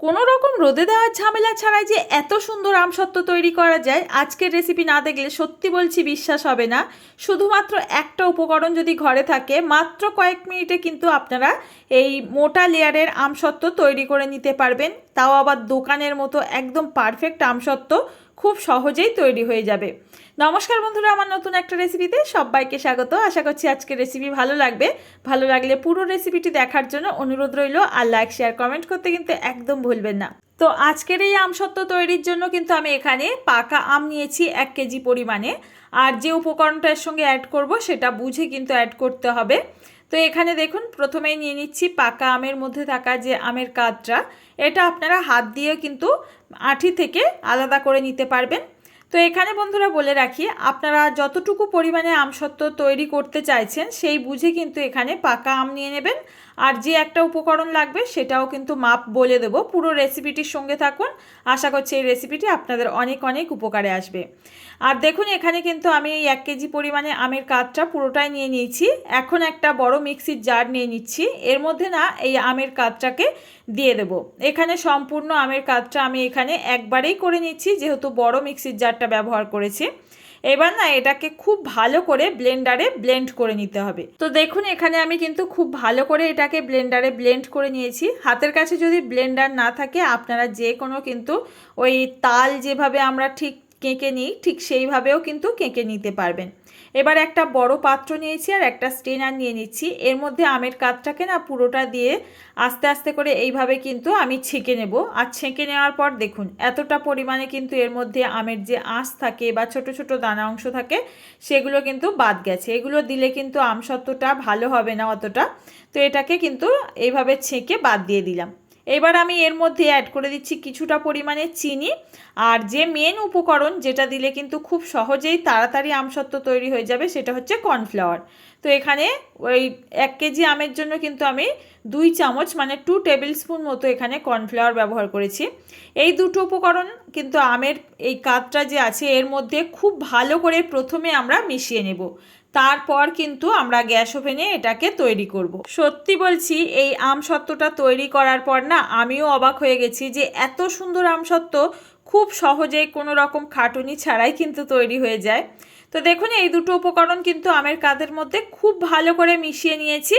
কোনো রকম রোদে দেওয়ার ঝামেলা ছাড়াই যে এত সুন্দর আমসত্ত্ব তৈরি করা যায়, আজকের রেসিপি না দেখলে সত্যি বলছি বিশ্বাস হবে না। শুধুমাত্র একটা উপকরণ যদি ঘরে থাকে, মাত্র কয়েক মিনিটে কিন্তু আপনারা এই মোটা লেয়ারের আমসত্ত্ব তৈরি করে নিতে পারবেন। তাও আবার দোকানের মতো একদম পারফেক্ট আমসত্ত্ব খুব সহজেই তৈরি হয়ে যাবে। নমস্কার বন্ধুরা, আমার নতুন একটা রেসিপিতে সবাইকে স্বাগত। আশা করছি আজকের রেসিপি ভালো লাগবে। ভালো লাগলে পুরো রেসিপিটি দেখার জন্য অনুরোধ রইল, আর লাইক শেয়ার কমেন্ট করতে কিন্তু একদম ভুলবেন না। তো আজকের এই আমসত্ত্ব তৈরির জন্য কিন্তু আমি এখানে পাকা আম নিয়েছি 1 কেজি পরিমাণে। আর যে উপকরণটা এর সঙ্গে অ্যাড করব সেটা বুঝে কিন্তু অ্যাড করতে হবে। তো এখানে দেখুন, প্রথমেই নিয়ে নিচ্ছি পাকা আমের মধ্যে থাকা যে আমের কাতটা, এটা আপনারা হাত দিয়ে কিন্তু আঁটি থেকে আলাদা করে নিতে পারবেন। তো এখানে বন্ধুরা বলে রাখি, আপনারা যতটুকু পরিমাণে আমসত্ত্ব তৈরি করতে চাইছেন সেই বুঝে কিন্তু এখানে পাকা আম নিয়ে নেবেন। আর যে একটা উপকরণ লাগবে সেটাও কিন্তু মাপ বলে দেব। পুরো রেসিপিটির সঙ্গে থাকুন, আশা করছি এই রেসিপিটি আপনাদের অনেক অনেক উপকারে আসবে। আর দেখুন, এখানে কিন্তু আমি এই 1 কেজি পরিমাণে আমের কাতটা পুরোটাই নিয়ে নিয়েছি। এখন একটা বড় মিক্সির জার নিয়ে নিচ্ছি, এর মধ্যে না এই আমের কাতটাকে দিয়ে দেব। এখানে সম্পূর্ণ আমের কাতটা আমি এখানে একবারেই করে নিচ্ছি, যেহেতু বড় মিক্সির জারটা ব্যবহার করেছি। এবার না এটাকে খুব ভালো করে ব্লেন্ডারে ব্লেন্ড করে নিতে হবে। তো দেখুন, এখানে আমি কিন্তু খুব ভালো করে এটাকে ব্লেন্ডারে ব্লেন্ড করে নিয়েছি। হাতের কাছে যদি ব্লেন্ডার না থাকে, আপনারা যে কোনো কিন্তু ওই তাল যেভাবে আমরা ঠিক কেঁকে নিই, ঠিক সেইভাবেও কিন্তু কেঁকে নিতে পারবেন। এবার একটা বড় পাত্র নিয়েছি আর একটা স্ট্রেনার নিয়ে নিচ্ছি। এর মধ্যে আমের কাতটাকে না পুরোটা দিয়ে আস্তে আস্তে করে এইভাবে কিন্তু আমি ছেঁকে নেব। আর ছেঁকে নেওয়ার পর দেখুন, এতটা পরিমাণে কিন্তু এর মধ্যে আমের যে আঁশ থাকে বা ছোট ছোট দানা অংশ থাকে, সেগুলো কিন্তু বাদ গেছে। এগুলো দিলে কিন্তু আমসত্ত্বটা ভালো হবে না অতটা। তো এটাকে কিন্তু এইভাবে ছেঁকে বাদ দিয়ে দিলাম। এবার আমি এর মধ্যে অ্যাড করে দিচ্ছি কিছুটা পরিমাণে চিনি। আর যে মেন উপকরণ যেটা দিলে কিন্তু খুব সহজেই তাড়াতাড়ি আমসত্ত্ব তৈরি হয়ে যাবে, সেটা হচ্ছে কর্নফ্লাওয়ার। তো এখানে ওই 1 কেজি আমের জন্য কিন্তু আমি 2 চামচ মানে 2 টেবিল স্পুন মতো এখানে কর্নফ্লাওয়ার ব্যবহার করেছি। এই দুটো উপকরণ কিন্তু আমের এই কাতটা যে আছে এর মধ্যে খুব ভালো করে প্রথমে আমরা মিশিয়ে নেব। তারপর কিন্তু আমরা গ্যাস ওভেনে এটাকে তৈরি করব। সত্যি বলছি, এই আমসত্ত্বটা তৈরি করার পর না আমিও অবাক হয়ে গেছি যে এত সুন্দর আমসত্ত্ব খুব সহজে কোনো রকম খাটুনি ছাড়াই কিন্তু তৈরি হয়ে যায়। তো দেখুন, এই দুটো উপকরণ কিন্তু আমের কাতের মধ্যে খুব ভালো করে মিশিয়ে নিয়েছি।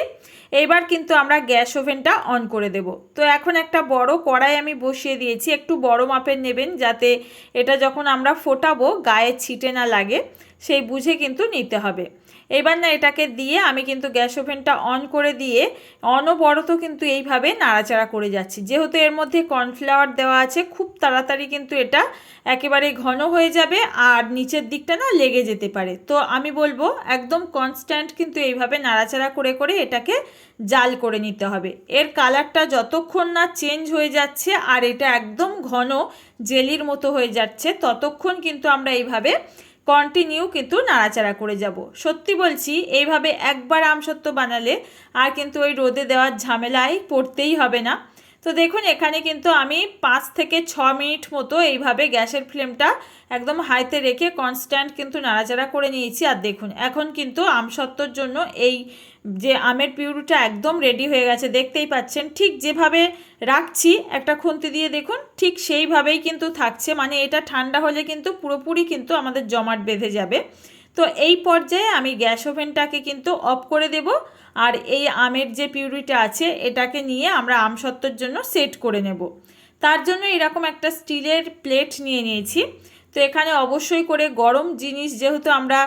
এবার কিন্তু আমরা গ্যাস ওভেনটা অন করে দেব। তো এখন একটা বড় কড়াই আমি বসিয়ে দিয়েছি, একটু বড় মাপের নেবেন, যাতে এটা যখন আমরা ফোটাবো গায়ে ছিটে না লাগে, সেই বুঝে কিন্তু নিতে হবে। এবার না এটাকে দিয়ে আমি কিন্তু গ্যাস ওভেনটা অন করে দিয়ে অনবরত কিন্তু এইভাবে নাড়াচাড়া করে যাচ্ছি। যেহেতু এর মধ্যে কর্নফ্লাওয়ার দেওয়া আছে, খুব তাড়াতাড়ি কিন্তু এটা একেবারে ঘন হয়ে যাবে আর নিচের দিকটা না লেগে যেতে পারে। তো আমি বলবো একদম কনস্ট্যান্ট কিন্তু এইভাবে নাড়াচাড়া করে করে এটাকে জাল করে নিতে হবে। এর কালারটা যতক্ষণ না চেঞ্জ হয়ে যাচ্ছে আর এটা একদম ঘন জেলির মতো হয়ে যাচ্ছে, ততক্ষণ কিন্তু আমরা এইভাবে কন্টিনিউ কিন্তু নাড়াচাড়া করে যাব। সত্যি বলছি, এইভাবে একবার আমসত্ত্ব বানালে আর কিন্তু ওই রোদে দেওয়ার ঝামেলায় পড়তেই হবে না। তো দেখুন, এখানে কিন্তু আমি 5 থেকে 6 মিনিট মতো এইভাবে গ্যাসের ফ্লেমটা একদম হাইতে রেখে কনস্ট্যান্ট কিন্তু নাড়াচাড়া করে নিয়েছি। আর দেখুন, এখন কিন্তু আমসত্ত্বর জন্য এই যে আমের পিউরিটা একদম রেডি হয়ে গেছে, দেখতেই পাচ্ছেন। ঠিক যেভাবে রাখছি একটা খুন্তি দিয়ে, দেখুন ঠিক সেইভাবেই কিন্তু থাকছে। মানে এটা ঠান্ডা হলে কিন্তু পুরোপুরি কিন্তু আমাদের জমাট বেঁধে যাবে। তো এই পর্যায়ে আমি গ্যাস ওভেনটাকে কিন্তু অফ করে দেব। আর এই আমের যে পিউরিটা আছে এটাকে নিয়ে আমরা আমসত্ত্বর জন্য সেট করে নেব। তার জন্য এরকম একটা স্টিলের প্লেট নিয়ে নিয়েছি। তো এখানে অবশ্যই করে গরম জিনিস যেহেতু আমরা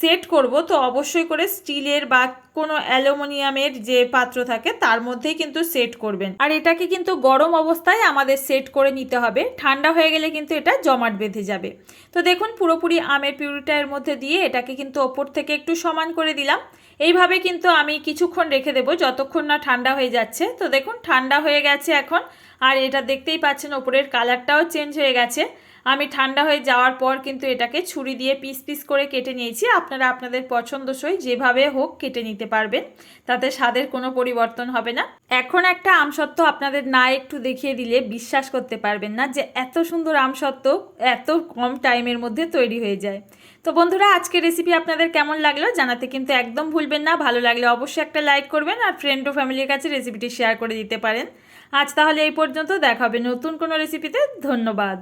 সেট করব, তো অবশ্যই করে স্টিলের বা কোনো অ্যালুমিনিয়ামের যে পাত্র থাকে তার মধ্যেই কিন্তু সেট করবেন। আর এটাকে কিন্তু গরম অবস্থায় আমাদের সেট করে নিতে হবে, ঠান্ডা হয়ে গেলে কিন্তু এটা জমাট বেঁধে যাবে। তো দেখুন, পুরোপুরি আমের পিউরিটা এর মধ্যে দিয়ে এটাকে কিন্তু ওপর থেকে একটু সমান করে দিলাম। এইভাবে কিন্তু আমি কিছুক্ষণ রেখে দেবো, যতক্ষণ না ঠান্ডা হয়ে যাচ্ছে। তো দেখুন, ঠান্ডা হয়ে গেছে এখন। আর এটা দেখতেই পাচ্ছেন ওপরের কালারটাও চেঞ্জ হয়ে গেছে। আমি ঠান্ডা হয়ে যাওয়ার পর কিন্তু এটাকে ছুরি দিয়ে পিস পিস করে কেটে নিয়েছি। আপনারা আপনাদের পছন্দসই যেভাবে হোক কেটে নিতে পারবেন, তাতে স্বাদের কোনো পরিবর্তন হবে না। এখন একটা আমসত্ত্ব আপনাদের না একটু দেখিয়ে দিলে বিশ্বাস করতে পারবেন না যে এত সুন্দর আমসত্ত্ব এত কম টাইমের মধ্যে তৈরি হয়ে যায়। তো বন্ধুরা, আজকের রেসিপি আপনাদের কেমন লাগলো জানাতে কিন্তু একদম ভুলবেন না। ভালো লাগলে অবশ্যই একটা লাইক করবেন আর ফ্রেন্ড ও ফ্যামিলির কাছে রেসিপিটি শেয়ার করে দিতে পারেন। আজ তাহলে এই পর্যন্ত, দেখা হবে নতুন কোনো রেসিপিতে। ধন্যবাদ।